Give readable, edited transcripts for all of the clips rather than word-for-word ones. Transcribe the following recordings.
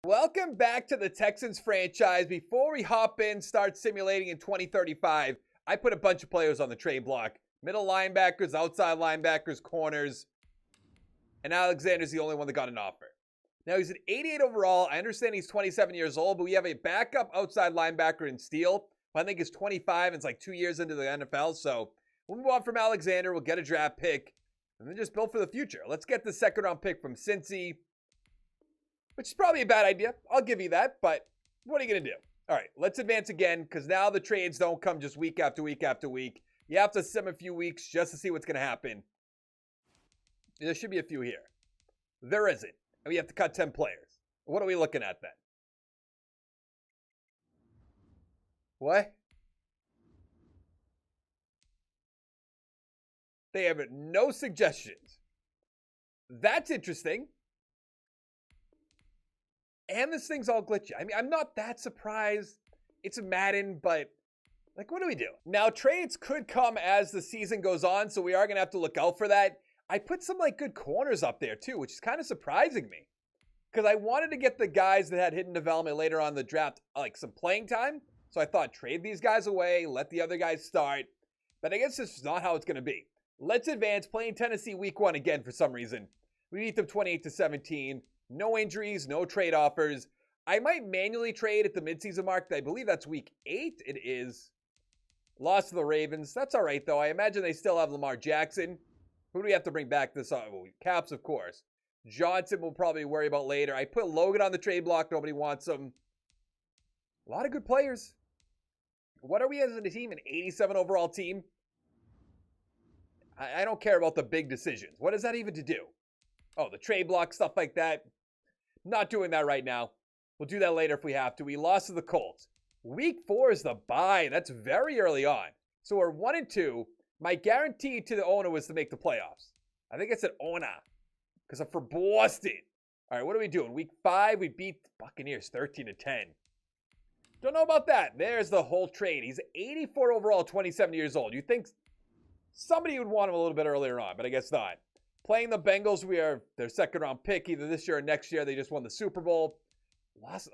Welcome back to the Texans franchise. Before we hop in, start simulating in 2035, I put a bunch of players on the trade block. Middle linebackers, outside linebackers, corners. And Alexander's the only one that got an offer. Now, he's an 88 overall. I understand he's 27 years old, but we have a backup outside linebacker in Steele, who I think is 25 and it's like 2 years into the NFL. So we'll move on from Alexander. We'll get a draft pick and then just build for the future. Let's get the second round pick from Cincy, which is probably a bad idea. I'll give you that, but what are you going to do? All right, let's advance again because now the trades don't come just week after week after week. You have to sim a few weeks just to see what's going to happen. There should be a few here. There isn't. And we have to cut 10 players. What are we looking at then? What? They have no suggestions. That's interesting. And this thing's all glitchy. I mean, I'm not that surprised. It's a Madden, but like, what do we do? Now, trades could come as the season goes on, so we are going to have to look out for that. I put some like good corners up there too, which is kind of surprising me because I wanted to get the guys that had hidden development later on in the draft, like some playing time. So I thought trade these guys away, let the other guys start. But I guess this is not how it's going to be. Let's advance, playing Tennessee week 1 again for some reason. We beat them 28-17. No injuries, no trade offers. I might manually trade at the midseason mark. I believe that's week 8. It is. Lost to the Ravens. That's all right, though. I imagine they still have Lamar Jackson. Who do we have to bring back this? Well, Caps, of course. Johnson we'll probably worry about later. I put Logan on the trade block. Nobody wants him. A lot of good players. What are we as a team? An 87 overall team? I don't care about the big decisions. What does that even to do? Oh, the trade block, stuff like that. Not doing that right now. We'll do that later if we have to. We lost to the Colts. Week 4 is the bye. That's very early on. So we're 1-2. My guarantee to the owner was to make the playoffs. I think I said owner because I'm for Boston. All right, what are we doing? Week 5, we beat the Buccaneers 13-10. Don't know about that. There's the whole trade. He's 84 overall, 27 years old. You think somebody would want him a little bit earlier on, but I guess not. Playing the Bengals, we are their second round pick either this year or next year. They just won the Super Bowl. Lost,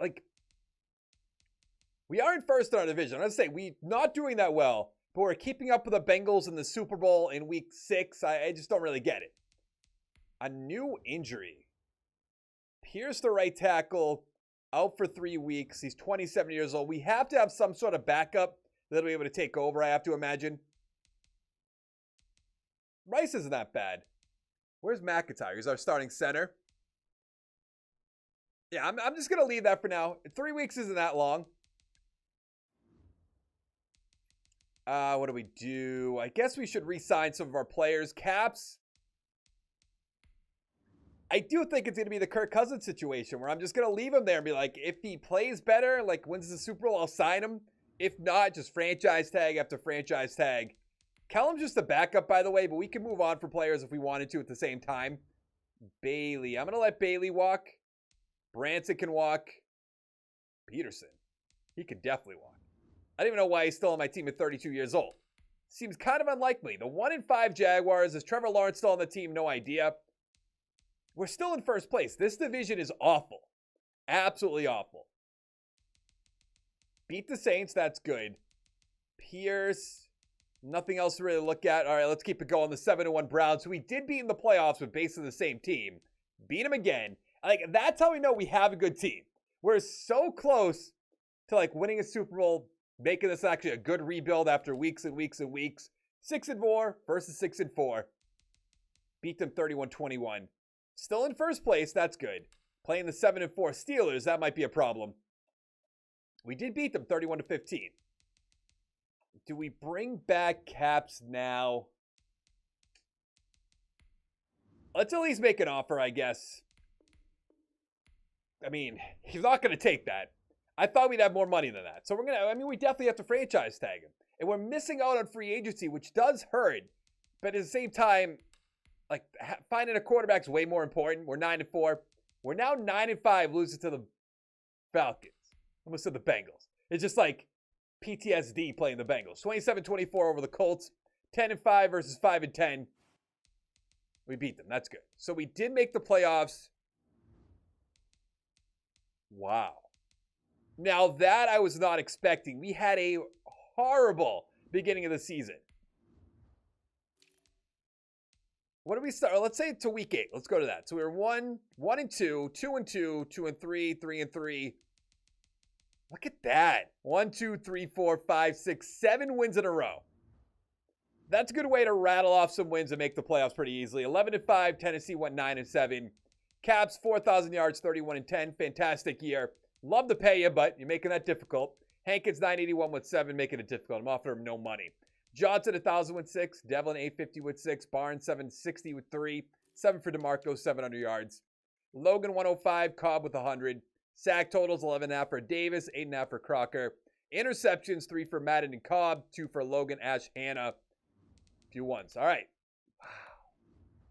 we are in first in our division. I'm going to say we're not doing that well, but we're keeping up with the Bengals in the Super Bowl in week 6. I just don't really get it. A new injury. Pierce, the right tackle, out for 3 weeks. He's 27 years old. We have to have some sort of backup that'll be able to take over, I have to imagine. Rice isn't that bad. Where's McIntyre? He's our starting center. Yeah, I'm just going to leave that for now. 3 weeks isn't that long. What do we do? I guess we should re-sign some of our players. Caps. I do think it's going to be the Kirk Cousins situation where I'm just going to leave him there and be like, if he plays better, like wins the Super Bowl, I'll sign him. If not, just franchise tag after franchise tag. Kellum's just a backup, by the way, but we can move on for players if we wanted to at the same time. Bailey. I'm going to let Bailey walk. Branson can walk. Peterson. He could definitely walk. I don't even know why he's still on my team at 32 years old. Seems kind of unlikely. The 1-5 Jaguars. Is Trevor Lawrence still on the team? No idea. We're still in first place. This division is awful. Absolutely awful. Beat the Saints. That's good. Pierce. Nothing else to really look at. All right, let's keep it going. The 7-1 Browns, who we did beat in the playoffs with basically the same team. Beat them again. That's how we know we have a good team. We're so close to winning a Super Bowl, making this actually a good rebuild after weeks and weeks and weeks. 6-4 versus 6-4. Beat them 31-21. Still in first place. That's good. Playing the 7-4 Steelers, that might be a problem. We did beat them 31-15. Do we bring back Caps now? Let's at least make an offer, I guess. I mean, he's not going to take that. I thought we'd have more money than that. So we definitely have to franchise tag him. And we're missing out on free agency, which does hurt. But at the same time, finding a quarterback's way more important. We're 9-4. We're now 9-5, losing to the Falcons. Almost to the Bengals. It's just PTSD playing the Bengals. 27-24 over the Colts. 10-5 versus 5-10. We beat them. That's good. So we did make the playoffs. Wow. Now that I was not expecting. We had a horrible beginning of the season. What do we start? Let's say to week 8. Let's go to that. So we were 1-2, 2-2, 2-3, 3-3. Look at that. 1, 2, 3, 4, 5, 6, 7 wins in a row. That's a good way to rattle off some wins and make the playoffs pretty easily. 11-5, Tennessee went 9-7. Caps, 4,000 yards, 31-10. Fantastic year. Love to pay you, but you're making that difficult. Hankins, 981 with 7, making it difficult. I'm offering him no money. Johnson, 1,000 with 6. Devlin, 850 with 6. Barnes, 760 with 3. 7 for DeMarco, 700 yards. Logan, 105. Cobb with 100. Sack totals, 11.5 for Davis, 8.5 for Crocker. Interceptions, 3 for Madden and Cobb, 2 for Logan, Ash, Hannah. Few ones. All right. Wow.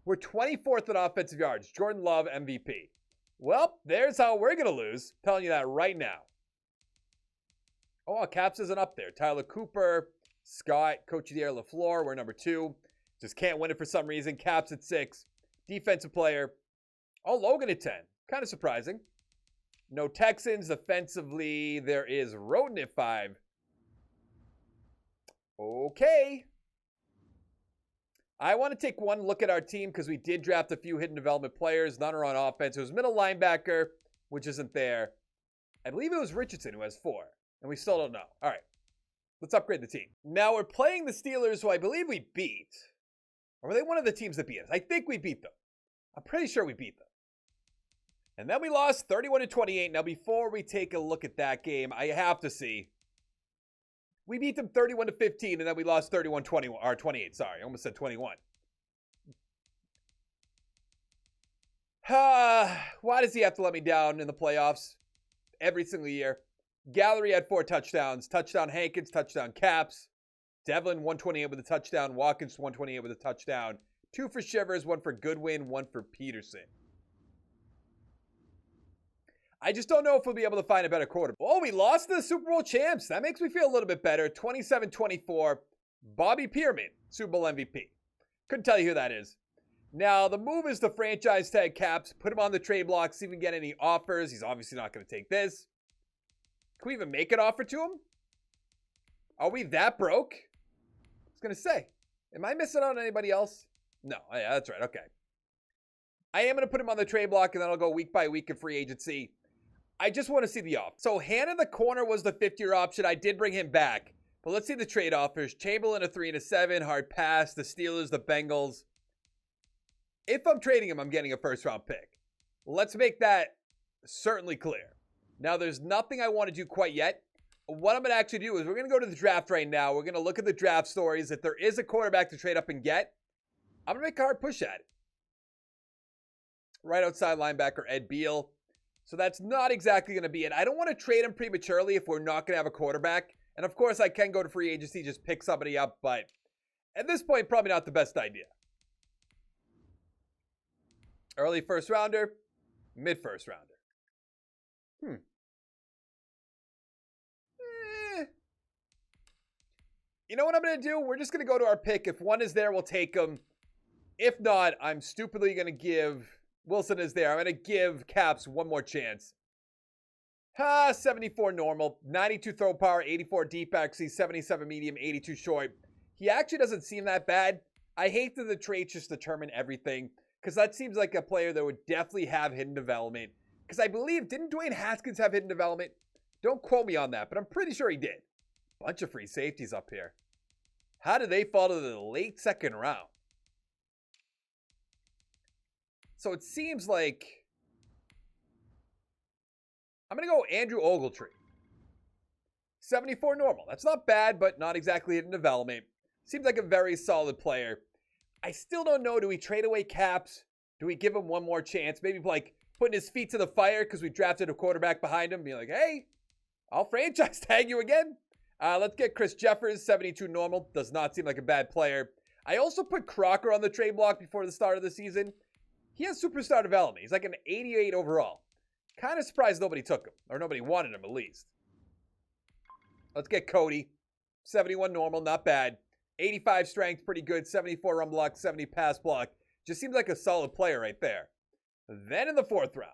We're 24th in offensive yards. Jordan Love, MVP. Well, there's how we're going to lose. I'm telling you that right now. Oh, Caps isn't up there. Tyler Cooper, Scott, Coach of the Year, LaFleur. We're number 2. Just can't win it for some reason. Caps at 6. Defensive player. Oh, Logan at 10. Kind of surprising. No Texans. Offensively, there is Roten at 5. Okay. I want to take one look at our team because we did draft a few hidden development players. None are on offense. It was middle linebacker, which isn't there. I believe it was Richardson who has 4. And we still don't know. All right. Let's upgrade the team. Now we're playing the Steelers, who I believe we beat. Or were they one of the teams that beat us? I think we beat them. I'm pretty sure we beat them. And then we lost 31-28. Now before we take a look at that game, I have to see. We beat them 31-15, and then we lost 31-21, or 28, sorry. I almost said 21. Why does he have to let me down in the playoffs every single year? Gallery had 4 touchdowns. Touchdown Hankins, touchdown Caps. Devlin, 128 with a touchdown. Watkins, 128 with a touchdown. 2 for Shivers, 1 for Goodwin, 1 for Peterson. I just don't know if we'll be able to find a better quarterback. Oh, we lost to the Super Bowl champs. That makes me feel a little bit better. 27-24. Bobby Pearman, Super Bowl MVP. Couldn't tell you who that is. Now, the move is the franchise tag Caps. Put him on the trade block. See if we can get any offers. He's obviously not going to take this. Can we even make an offer to him? Are we that broke? I was going to say. Am I missing out on anybody else? No. Yeah, that's right. Okay. I am going to put him on the trade block, and then I'll go week by week in free agency. I just want to see the offer. So Hannah the corner was the 5th-year option. I did bring him back. But let's see the trade offers. Chamberlain a 3 and a 7. Hard pass. The Steelers, the Bengals. If I'm trading him, I'm getting a first-round pick. Let's make that certainly clear. Now, there's nothing I want to do quite yet. What I'm going to actually do is we're going to go to the draft right now. We're going to look at the draft stories. If there is a quarterback to trade up and get, I'm going to make a hard push at it. Right outside linebacker, Ed Beal. So that's not exactly going to be it. I don't want to trade him prematurely if we're not going to have a quarterback. And of course, I can go to free agency, just pick somebody up. But at this point, probably not the best idea. Early first rounder, mid first rounder. You know what I'm going to do? We're just going to go to our pick. If one is there, we'll take him. If not, I'm stupidly going to give... Wilson is there. I'm going to give Caps one more chance. 74 normal, 92 throw power, 84 deep accuracy, 77 medium, 82 short. He actually doesn't seem that bad. I hate that the traits just determine everything, because that seems like a player that would definitely have hidden development. Because I believe, didn't Dwayne Haskins have hidden development? Don't quote me on that, but I'm pretty sure he did. Bunch of free safeties up here. How did they fall to the late second round? So it seems like I'm going to go Andrew Ogletree. 74 normal. That's not bad, but not exactly hidden development. Seems like a very solid player. I still don't know. Do we trade away Caps? Do we give him one more chance? Maybe like putting his feet to the fire because we drafted a quarterback behind him. Be like, hey, I'll franchise tag you again. Let's get Chris Jeffers, 72 normal. Does not seem like a bad player. I also put Crocker on the trade block before the start of the season. He has superstar development. He's like an 88 overall. Kind of surprised nobody took him, or nobody wanted him at least. Let's get Cody. 71 normal, not bad. 85 strength, pretty good. 74 run block, 70 pass block. Just seems like a solid player right there. Then in the 4th round,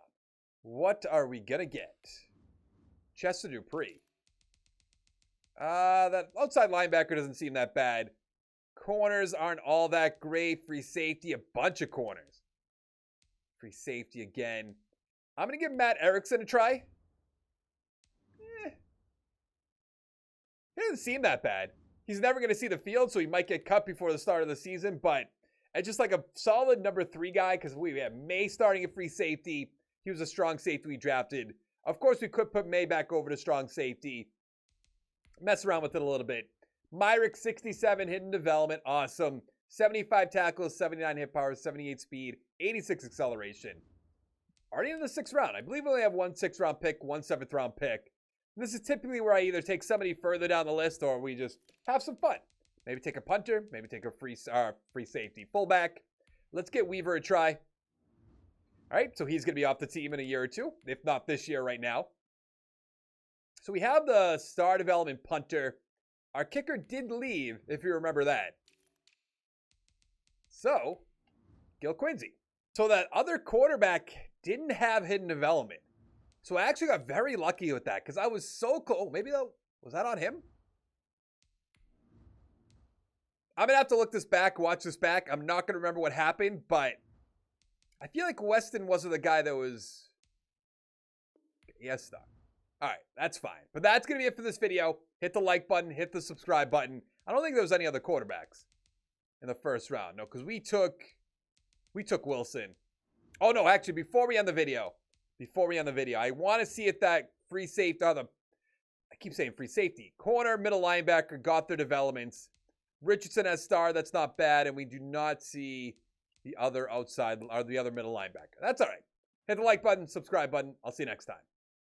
What are we going to get? Chester Dupree. That outside linebacker doesn't seem that bad. Corners aren't all that great. Free safety, a bunch of corners. Free safety again. I'm going to give Matt Erickson a try. He doesn't seem that bad. He's never going to see the field, so he might get cut before the start of the season, but it's just like a solid number 3 guy because we have May starting at free safety. He was a strong safety we drafted. Of course, we could put May back over to strong safety. Mess around with it a little bit. Myrick, 67, hidden development. Awesome. 75 tackles, 79 hit power, 78 speed, 86 acceleration. Already in the 6th round. I believe we only have one 6th round pick, one 7th round pick. And this is typically where I either take somebody further down the list or we just have some fun. Maybe take a punter, maybe take a free safety fullback. Let's get Weaver a try. All right, so he's going to be off the team in a year or two, if not this year right now. So we have the star development punter. Our kicker did leave, if you remember that. So, Gil Quincy. So that other quarterback didn't have hidden development. So I actually got very lucky with that because I was so close. Oh, maybe that was that on him? I'm going to have to look this back, watch this back. I'm not going to remember what happened, but I feel like Weston wasn't the guy that was... Yes, star. All right, that's fine. But that's going to be it for this video. Hit the like button, hit the subscribe button. I don't think there was any other quarterbacks in the 1st round. No, because we took Wilson. Oh, no, actually, before we end the video, I want to see if that free safety, I keep saying free safety, corner, middle linebacker got their developments. Richardson as star, that's not bad, and we do not see the other outside, or the other middle linebacker. That's all right. Hit the like button, subscribe button. I'll see you next time.